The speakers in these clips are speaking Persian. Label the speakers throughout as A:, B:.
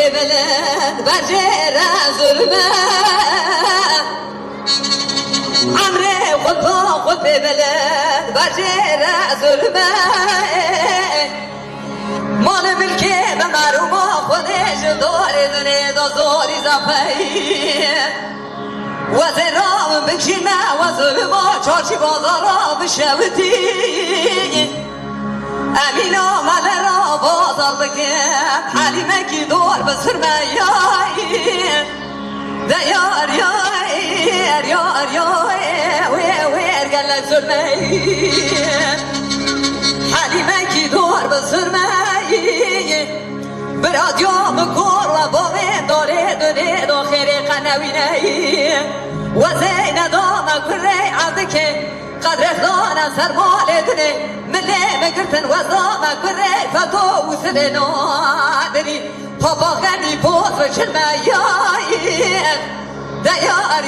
A: بلد برجر ظلمه عمري خود بلد برجر ظلمه مال ملکی به معروم خودش داره دونه دازاری زفایی و زرام بکشینه و ظلمه چارچی بازارا بشوتی امینا من را بازار بکن حلیمه کی دور بسرمه دیار ویر گلک ظلمه حلیمه کی دور بسرمه برادیو مکور و باوی داره دونه داخل قنوینه و زین دام کره عبده که قدر دانا سرمال دنه ملی مگرتن و زام کره فتو و سبنو دنی پاپا غنی پوز و شلمه دیار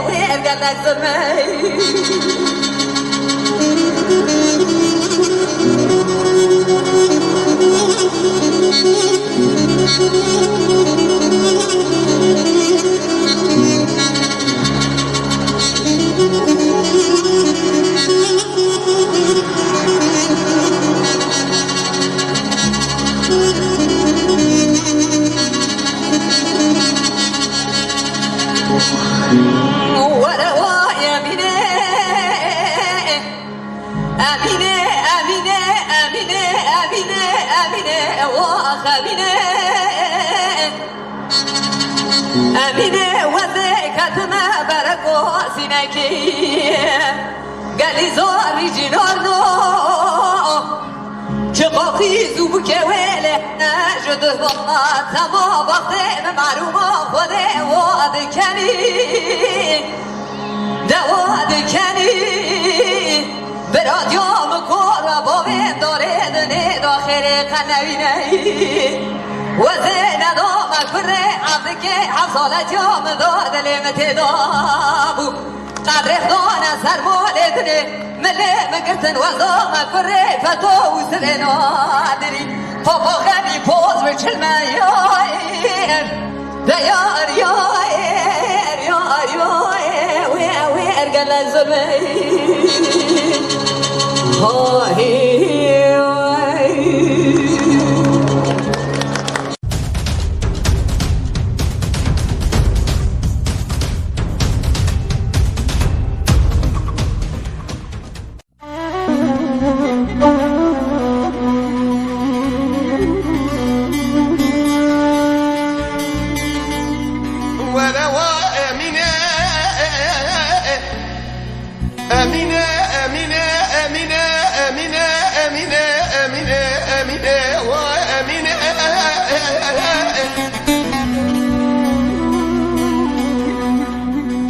A: ویر گلک ظلمه امینه وذیکت ما برکو سینکی گلی زاری جنار نو چقاقی زوب که ویله نجد با تما وقت معروم خوده واد کنی دواد کنی برادیو مکور باوین داره دنه داخل قنوینه و زین دام کره عبد که حفظال جام داد لیمت دابو قدر دان سرمال دنه ملی مگرتن و دام کره فتو و سرنا دری پاپا غنی پوز و چلمه دیار ویر گل ظلمه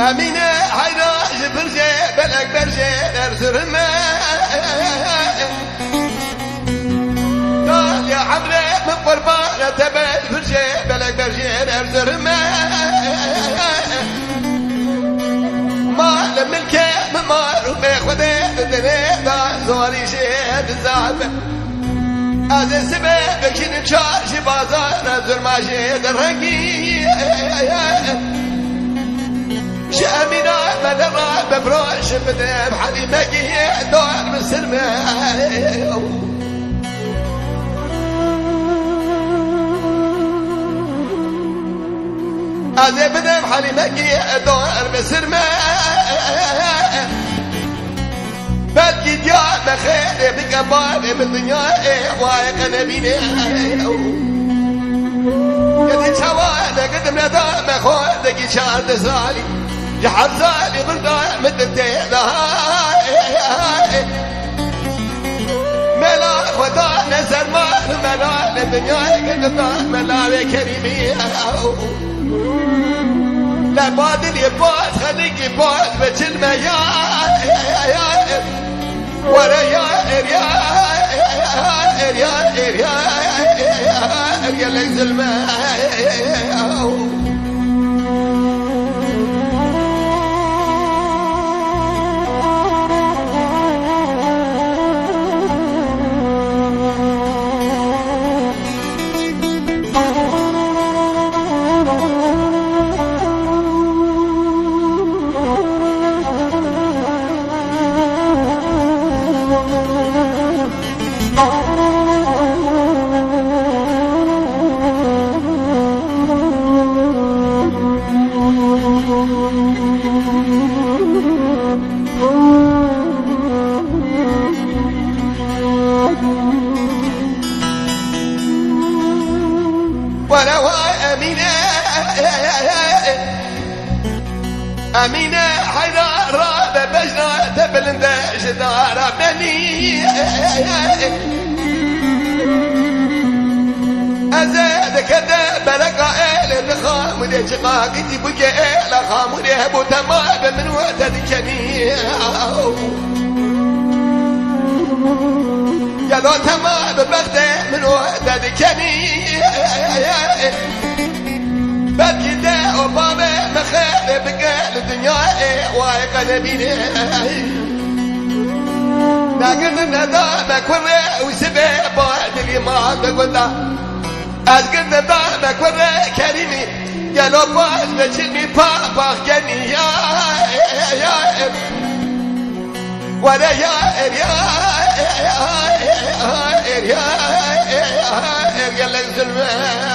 B: امینه حیراج برجه بلک برجه در زرمه قال یا عمره من قربان تبل برجه بلک برجه در زرمه مال ملکه ممار و بخوده دنه دا زواری شد زعبه از سبه بکشین چارش بازار زرماشه در رنگی شامينا مدرة بفروش بدم حليمكي دور مسلمة أزي بدم حليمكي دور مسلمة بدي ديا مخير بكبار بالدنيا وايق نبينا قد شوانا قد مدام مخوضك شاد زالي جحر زالي بالضاع مدتين ملا وداع نزل مال ملا الدنيا قد ضاع ملا كريمي لا بادل يباد خليك يباد بجلمة يا ورا يا لك زلمة أمينة حيدر ببجنة تبلند شدار بني أزاد كذا بلقى الخام ودي شقاقتي بكي الخام ودي هبو تمام من وقت ذكني قالوا تمام ببغدة من وقت ذكني بكي دا وبابا مخالب قال الدنيا واي قلبيني لكن الندامة كوري وسبب بعد اللي ما تقولها أذكر ندامة كوري كريمي قالوا باز بجني بابا غني يا ولا يا يا لك ظلمه